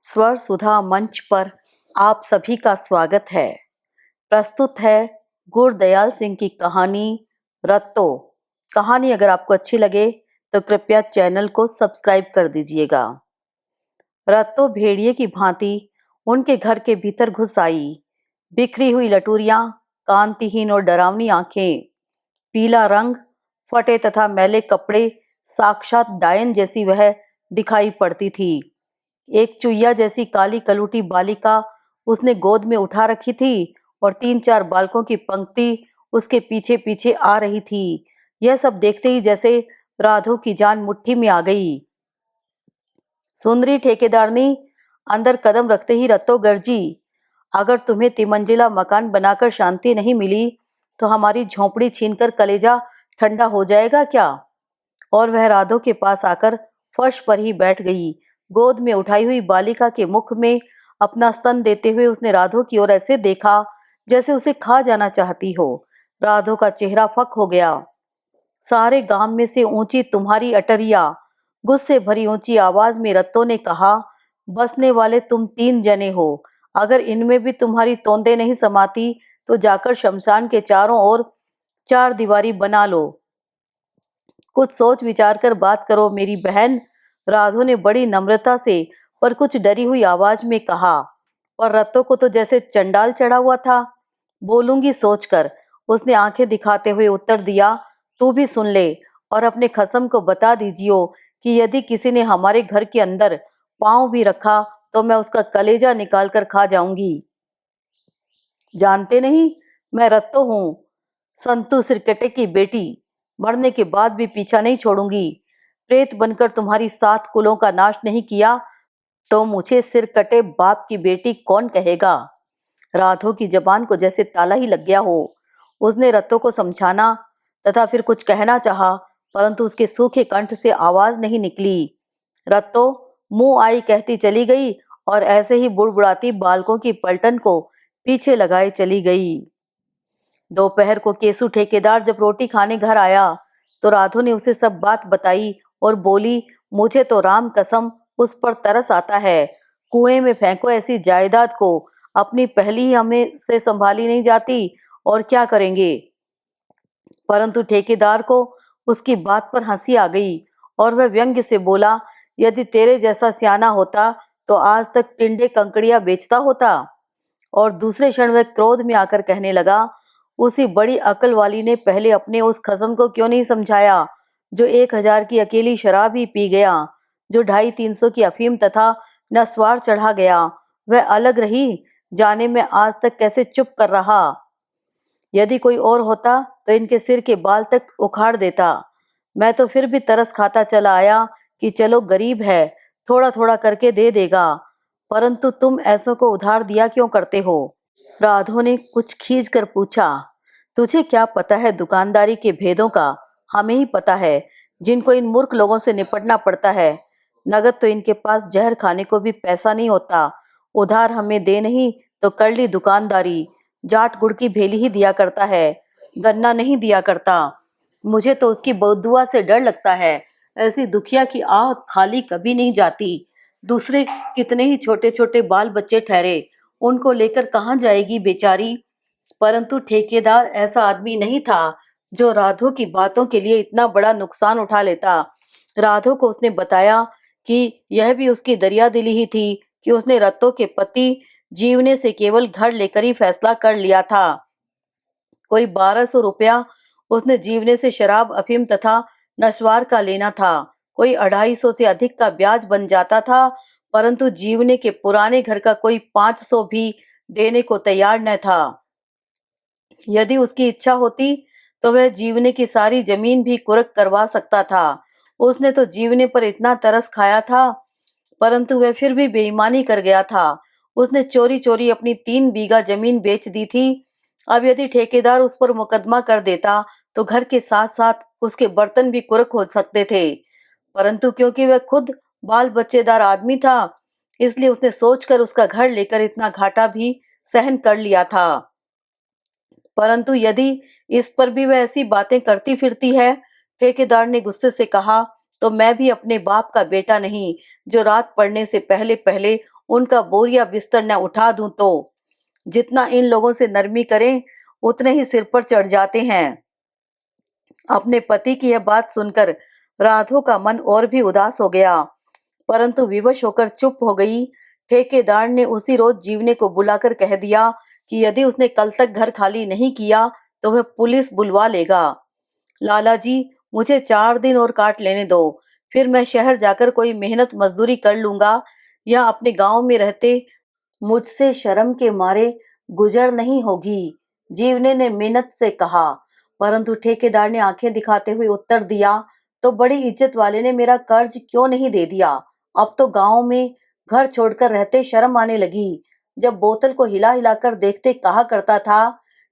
स्वर सुधा मंच पर आप सभी का स्वागत है। प्रस्तुत है गुरदयाल सिंह की कहानी रत्तो। कहानी अगर आपको अच्छी लगे तो कृपया चैनल को सब्सक्राइब कर दीजिएगा। रत्तो भेड़िए की भांति उनके घर के भीतर घुस आई। बिखरी हुई लटूरियां, कांतिहीन और डरावनी आंखें, पीला रंग, फटे तथा मैले कपड़े, साक्षात डायन जैसी वह दिखाई पड़ती थी। एक चुईया जैसी काली कलूटी बालिका उसने गोद में उठा रखी थी और 3-4 बालकों की पंक्ति उसके पीछे पीछे आ रही थी। यह सब देखते ही जैसे राधो की जान मुट्ठी में आ गई। सुंदरी ठेकेदारनी अंदर कदम रखते ही रत्तो गर्जी, अगर तुम्हें तिमंजिला मकान बनाकर शांति नहीं मिली तो हमारी झोंपड़ी छीनकर कलेजा ठंडा हो जाएगा क्या? और वह राधो के पास आकर फर्श पर ही बैठ गई। गोद में उठाई हुई बालिका के मुख में अपना स्तन देते हुए उसने राधो की ओर ऐसे देखा जैसे उसे खा जाना चाहती हो। राधो का चेहरा फक हो गया। सारे गांव में से ऊंची तुम्हारी अटरिया, गुस्से भरी ऊंची आवाज में रत्तो ने कहा, बसने वाले तुम 3 जने हो। अगर इनमें भी तुम्हारी तोंदे नहीं समाती तो जाकर शमशान के चारों ओर 4 दीवारी बना लो। कुछ सोच विचार कर बात करो मेरी बहन। राधो ने बड़ी नम्रता से पर कुछ डरी हुई आवाज में कहा। और रत्तो को तो जैसे चंडाल चढ़ा हुआ था। बोलूंगी सोचकर उसने आंखें दिखाते हुए उत्तर दिया, तू भी सुन ले और अपने खसम को बता दीजियो कि यदि किसी ने हमारे घर के अंदर पांव भी रखा तो मैं उसका कलेजा निकाल कर खा जाऊंगी। जानते नहीं, मैं रत्तो हूं, संतू सिरकटे की बेटी। मरने के बाद भी पीछा नहीं छोड़ूंगी। प्रेत बनकर तुम्हारी 7 कुलों का नाश नहीं किया तो मुझे सिरकटे बाप की बेटी कौन कहेगा? राधो की जबान को जैसे ताला ही लग गया हो। उसने रत्तो को समझाना तथा फिर कुछ कहना चाहा, परंतु उसके सूखे कंठ से आवाज नहीं निकली। रत्तो मुंह आई कहती चली गई और ऐसे ही बुड़बुड़ाती बालकों की पलटन को पीछे लगाए चली गई। दोपहर को केसु ठेकेदार जब रोटी खाने घर आया तो राधो ने उसे सब बात बताई और बोली, मुझे तो राम कसम उस पर तरस आता है। कुएं में फेंको ऐसी जायदाद को, अपनी पहली ही हमें से संभाली नहीं जाती और क्या करेंगे? परंतु ठेकेदार को उसकी बात पर हंसी आ गई और वह व्यंग्य से बोला, यदि तेरे जैसा सियाना होता तो आज तक टिंडे कंकड़ियां बेचता होता। और दूसरे क्षण वह क्रोध में आकर कहने लगा, उसी बड़ी अकल वाली ने पहले अपने उस खसम को क्यों नहीं समझाया जो 1000 की अकेली शराब ही पी गया, जो 250-300 की अफीम तथा नस्वार चढ़ा गया। वह अलग रही, जाने में आज तक कैसे चुप कर रहा। यदि कोई और होता तो इनके सिर के बाल तक उखाड़ देता। मैं तो फिर भी तरस खाता चला आया कि चलो गरीब है, थोड़ा थोड़ा करके दे देगा, परंतु तुम ऐसों को उधार दिया क्यों करते हो? राधो ने कुछ खींच कर पूछा, तुझे क्या पता है दुकानदारी के भेदों का? हमें ही पता है, जिनको इन मूर्ख लोगों से निपटना पड़ता है। नगद तो इनके पास जहर खाने को भी पैसा नहीं होता। उधार हमें दे नहीं तो कर ली दुकानदारी। जाट गुड़ की भेली ही दिया करता है, गन्ना नहीं दिया करता। मुझे तो उसकी बददुआ से डर लगता है। ऐसी दुखिया की आह खाली कभी नहीं जाती। दूसरे कितने ही छोटे छोटे बाल बच्चे ठहरे, उनको लेकर कहाँ जाएगी बेचारी? परंतु ठेकेदार ऐसा आदमी नहीं था जो राधो की बातों के लिए इतना बड़ा नुकसान उठा लेता। राधो को उसने बताया कि यह भी उसकी दरियादिली ही थी कि उसने रत्तो के पति जीवने से केवल घर लेकर ही फैसला कर लिया था। कोई 1200 रुपया उसने जीवने से शराब, अफीम तथा नशवार का लेना था। कोई 250 से अधिक का ब्याज बन जाता था, परंतु जीवने के पुराने घर का कोई 500 भी देने को तैयार न था। यदि उसकी इच्छा होती तो वह जीवने की सारी जमीन भी कुर्क करवा सकता था। उसने तो जीवने पर इतना तरस खाया था, परंतु वह फिर भी बेईमानी कर गया था। उसने चोरी चोरी अपनी 3 बीघा जमीन बेच दी थी। अब यदि ठेकेदार उस पर मुकदमा कर देता तो घर के साथ साथ उसके बर्तन भी कुर्क हो सकते थे, परंतु क्योंकि वह खुद बाल बच्चेदार आदमी था, इसलिए उसने सोचकर उसका घर लेकर इतना घाटा भी सहन कर लिया था। परंतु यदि इस पर भी वह ऐसी बातें करती फिरती है, ठेकेदार ने गुस्से से कहा, तो मैं भी अपने बाप का बेटा नहीं जो रात पड़ने से पहले पहले उनका बोरिया बिस्तर न उठा दूं। तो जितना इन लोगों से नरमी करें उतने ही सिर पर चढ़ जाते हैं। अपने पति की यह बात सुनकर राधो का मन और भी उदास हो गया, परंतु विवश होकर चुप हो गई। ठेकेदार ने उसी रोज जीवने को बुलाकर कह दिया कि यदि उसने कल तक घर खाली नहीं किया तो वह पुलिस बुलवा लेगा। लाला जी, मुझे 4 दिन और काट लेने दो, फिर मैं शहर जाकर कोई मेहनत मजदूरी कर लूंगा, या अपने गांव में रहते मुझसे शर्म के मारे गुजर नहीं होगी, जीवने ने मिन्नत से कहा। परंतु ठेकेदार ने आंखें दिखाते हुए उत्तर दिया, तो बड़ी इज्जत वाले ने मेरा कर्ज क्यों नहीं दे दिया? अब तो गांव में घर छोड़कर रहते शर्म आने लगी। जब बोतल को हिला हिलाकर देखते कहा करता था,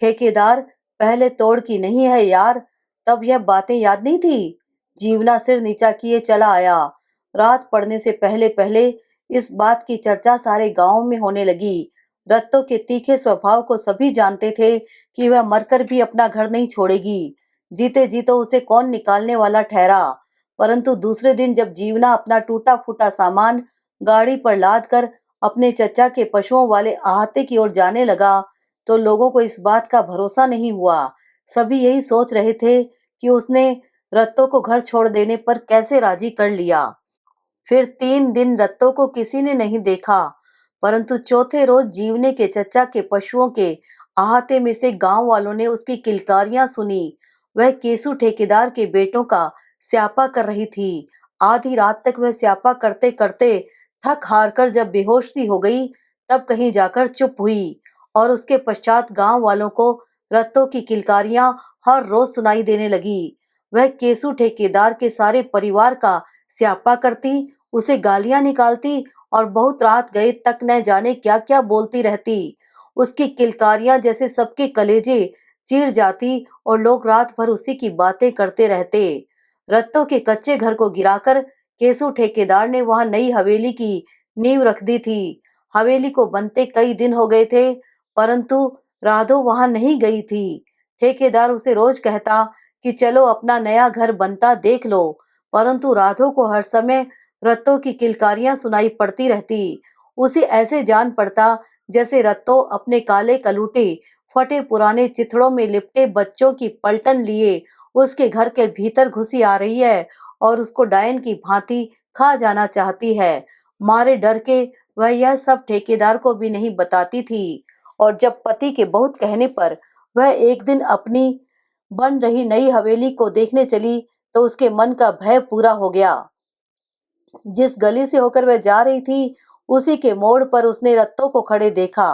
ठेकेदार पहले तोड़ की नहीं है यार, तब यह बातें याद नहीं थी। जीवना सिर नीचा किए चला आया। रात पड़ने से पहले पहले इस बात की चर्चा सारे गांव में होने लगी। रत्तो के तीखे स्वभाव को सभी जानते थे कि वह मरकर भी अपना घर नहीं छोड़ेगी। जीते जी तो उसे कौन निकालने वाला ठहरा। परंतु दूसरे दिन जब जीवना अपना टूटा फूटा सामान गाड़ी पर लाद कर अपने चचा के पशुओं वाले अहाते की ओर जाने लगा, तो लोगों को इस बात का भरोसा नहीं हुआ। सभी यही सोच रहे थे कि उसने रत्तो को घर छोड़ देने पर कैसे राजी कर लिया। फिर 3 दिन रत्तो को किसी ने नहीं देखा, परंतु चौथे रोज जीवने के चचा के पशुओं के अहाते में से गांव वालों ने उसकी किलकारियां सुनी। वह केसु ठेकेदार के बेटों का स्यापा कर रही थी। आधी रात तक वह स्यापा करते करते थक हार कर जब बेहोश सी हो गई, तब कहीं जाकर चुप हुई, और उसके पश्चात गांव वालों को रत्तो की किलकारियां हर रोज सुनाई देने लगी। वह केसु ठेकेदार के सारे परिवार का स्यापा करती, उसे गालियां निकालती और बहुत रात गए तक न जाने क्या क्या बोलती रहती। उसकी किलकारियां जैसे सबके कलेजे चीर जाती और लोग रात भर उसी की बातें करते रहते। रत्तों के कच्चे घर को गिराकर केसु ठेकेदार ने वहां नई हवेली की नींव रख दी थी। हवेली को बनते कई दिन हो गए थे, परंतु राधो वहां नहीं गई थी। ठेकेदार उसे रोज कहता कि चलो अपना नया घर बनता देख लो, परंतु राधो को हर समय रत्तो की किलकारियां सुनाई पड़ती रहती। उसे ऐसे जान पड़ता जैसे रत्तो अपने काले कलूटे फटे पुराने चिथड़ों में लिपटे बच्चों की पलटन लिए उसके घर के भीतर घुसी आ रही है और उसको डायन की भांति खा जाना चाहती है। मारे डर के वह यह सब ठेकेदार को भी नहीं बताती थी, और जब पति के बहुत कहने पर वह एक दिन अपनी बन रही नई हवेली को देखने चली, तो उसके मन का भय पूरा हो गया। जिस गली से होकर वह जा रही थी, उसी के मोड़ पर उसने रत्तो को खड़े देखा।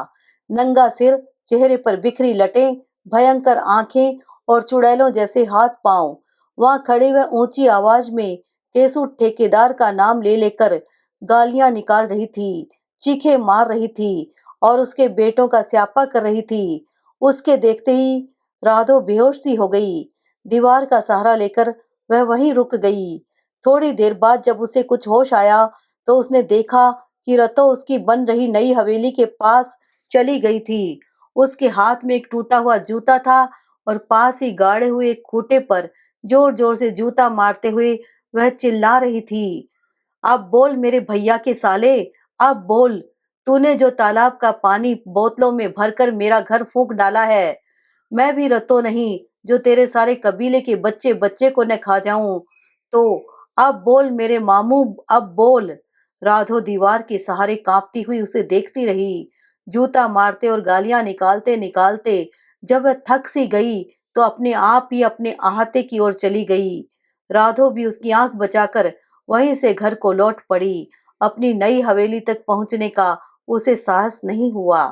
नंगा सिर, चेहरे पर बिखरी लटें, भयंकर आंखें और चुड़ैलों जैसे हाथ पांव। वहां खड़े वह ऊंची आवाज में केसु ठेकेदार का नाम ले लेकर गालियां निकाल रही थी, चीखें मार रही थी और उसके बेटों का स्यापा कर रही थी। उसके देखते ही राधो बेहोश सी हो गई। दीवार का सहारा लेकर वह वहीं रुक गई। थोड़ी देर बाद जब उसे कुछ होश आया, तो उसने देखा कि रतो उसकी बन रही नई हवेली के पास चली गई थी। उसके हाथ में एक टूटा हुआ जूता था और पास ही गाड़े हुए एक खूंटे पर जोर जोर से जूता मारते हुए वह चिल्ला रही थी, अब बोल मेरे भैया के साले, अब बोल, तूने जो तालाब का पानी बोतलों में भरकर मेरा घर फूंक डाला है, मैं भी रतो नहीं जो तेरे सारे कबीले के बच्चे बच्चे को न खा जाऊं। तो अब बोल मेरे मामू, अब बोल। राधो दीवार के सहारे कांपती हुई उसे देखती रही। जूता मारते और गालियां निकालते निकालते जब वह थक सी गई, तो अपने आप ही अपने अहाते की ओर चली गई। राधो भी उसकी आंख बचाकर वहीं से घर को लौट पड़ी। अपनी नई हवेली तक पहुंचने का उसे साहस नहीं हुआ।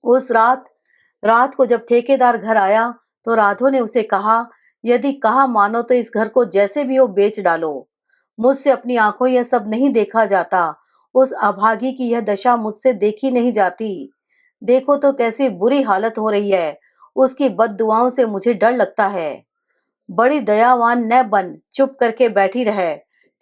उस रात को जब ठेकेदार घर आया, तो राधो ने उसे कहा, यदि कहा मानो तो इस घर को जैसे भी हो बेच डालो। मुझसे अपनी आंखों यह सब नहीं देखा जाता। उस अभागी की यह दशा मुझसे देखी नहीं जाती। देखो तो कैसी बुरी हालत हो रही है। उसकी बददुआओं से मुझे डर लगता है। बड़ी दयावान न बन, चुप करके बैठी रहे।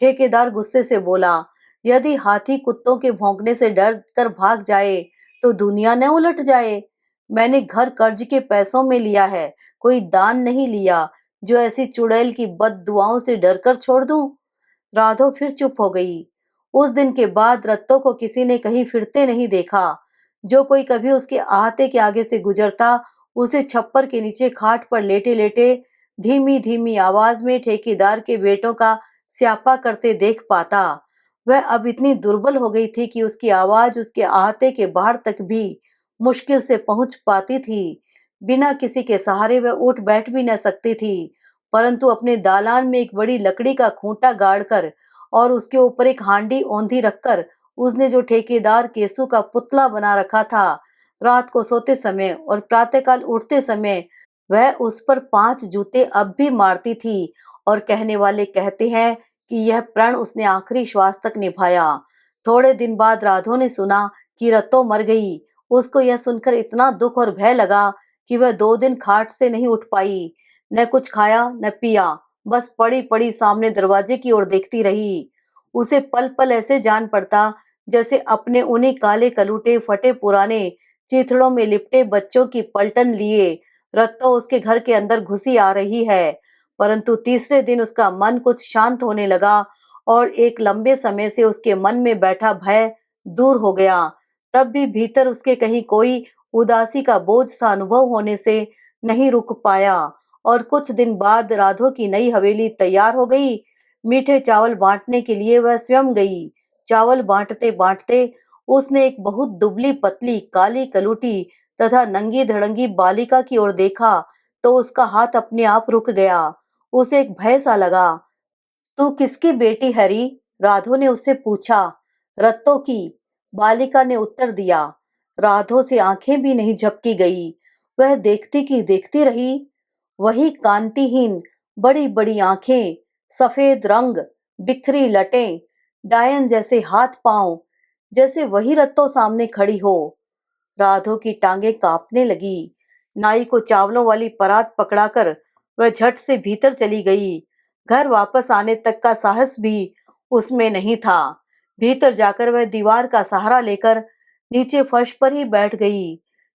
ठेकेदार गुस्से से बोला, यदि हाथी कुत्तों के भौंकने से डर कर भाग जाए तो दुनिया न उलट जाए। मैंने घर कर्ज के पैसों में लिया है, कोई दान नहीं लिया। जो ऐसी चुड़ैल की बददुआओं से डरकर छोड़ दूं? राधो फिर चुप हो गई। उस दिन के बाद रत्तो को किसी ने कहीं फिरते नहीं देखा। जो कोई कभी उसके आहते के आगे से गुजरता, उसे छप्पर के नीचे खाट पर लेटे-लेटे धीमी धीमी आवाज में ठेकेदार के बेटों का स्यापा करते देख पाता। वह अब इतनी दुर्बल हो गई थी कि उसकी आवाज उसके आहते के बाहर तक भी मुश्किल से पहुंच पाती थी। बिना किसी के सहारे वह उठ बैठ भी न सकती थी, परंतु अपने दालान में एक बड़ी लकड़ी का खूंटा गाड़कर और उसके ऊपर एक हांडी औंधी रखकर उसने जो ठेकेदार केसू का पुतला बना रखा था, रात को सोते समय और प्रातःकाल उठते समय वह उस पर 5 जूते अब भी मारती थी और कहने वाले कहते हैं कि यह प्रण उसने आखिरी श्वास तक निभाया। थोड़े दिन बाद राधो ने सुना कि रत्तो मर गई। उसको यह सुनकर इतना दुख और भय लगा कि वह 2 दिन खाट से नहीं उठ पाई। न कुछ खाया न पिया, बस पड़ी-पड़ी सामने दरवाजे की ओर देखती रही। उसे पल-पल ऐसे जान पड़ता जैसे अपने उन्हीं काले कलूटे फटे पुराने चिथड़ों में लिपटे बच्चों की पलटन लिए रत्तो उसके घर के अंदर घुसी आ रही है। परंतु तीसरे दिन उसका मन कुछ शांत होने लगा और एक लंबे समय से उसके मन में बैठा भय दूर हो गया। तब भी भीतर उसके कहीं कोई उदासी का बोझ सा अनुभव होने से नहीं रुक पाया और कुछ दिन बाद राधो की नई हवेली तैयार हो गई। मीठे चावल बांटने के लिए वह स्वयं गई। चावल बांटते-बांटते उसने एक बहुत दुबली-पतली, काली कलूटी तथा नंगी-धड़ंगी बालिका की ओर देखा, तो उसका हाथ अपने आप रुक गया। उसे एक भय सा लगा। "तू किसकी बेटी हरी?" राधो ने उससे पूछा। "रत्तो की," बालिका ने उत्तर दिया। राधो से आंखें भी नहीं झपकी गई। वह देखती की देखती रही। वही कांतिहीन, बड़ी-बड़ी आंखें, सफेद रंग, बिखरी लटें, डायन जैसे हाथ-पांव, जैसे वही रत्तो सामने खड़ी हो। राधो की टांगें कांपने लगी। नाई को चावलों वाली परात पकड़ाकर वह झट से भीतर चली गई। घर वापस आने तक का साहस भी उसमें नहीं था। भीतर जाकर वह दीवार का सहारा लेकर नीचे फर्श पर ही बैठ गई।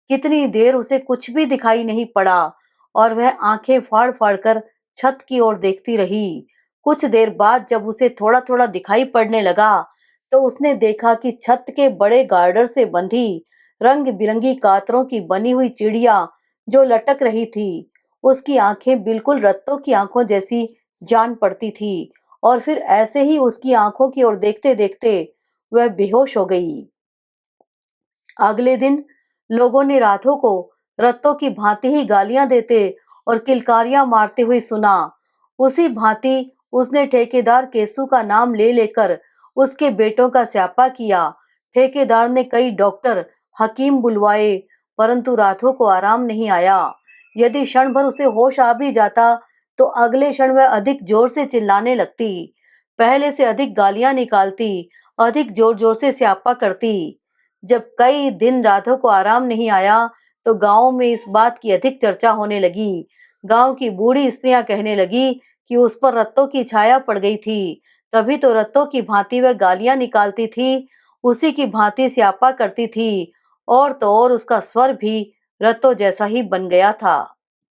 कितनी देर उसे कुछ भी दिखाई नहीं पड़ा और वह आंखें फाड़-फाड़ कर छत की ओर देखती रही। कुछ देर बाद जब उसे थोड़ा-थोड़ा दिखाई पड़ने लगा, तो उसने देखा कि छत के बड़े गार्डर से बंधी रंग-बिरंगी कातरों की बनी हुई चिड़िया जो लटक रही थी। उसकी आंखें बिल्कुल रत्तों की आंखों जैसी जान पड़ती थी और फिर ऐसे ही उसकी आंखों की ओर देखते-देखते वह बेहोश हो गई। अगले दिन लोगों ने राधो को रत्तों की भांति ही गालियां देते और किलकारियां मारते हुए सुना। उसी भांति उसने ठेकेदार केसू का नाम ले लेकर उसके बेटों का स्यापा किया। ठेकेदार ने कई डॉक्टर, हकीम बुलवाए, परंतु राधो को आराम नहीं आया। यदि क्षण भर उसे होश आ भी जाता, तो अगले क्षण वह अधिक जोर से चिल्लाने लगती, पहले से अधिक गालियां निकालती, अधिक जोर-जोर से स्यापा करती। जब कई दिन राधो को आराम नहीं आया, तो गाँव में इस बात की अधिक चर्चा होने लगी। गाँव की बूढ़ी स्त्रियां कहने लगी कि उस पर रत्तों की छाया पड़ गई थी। तभी तो रत्तों की भांति वह गालियां निकालती थी, उसी की भांति स्यापा करती थी और तो और उसका स्वर भी रत्तों जैसा ही बन गया था।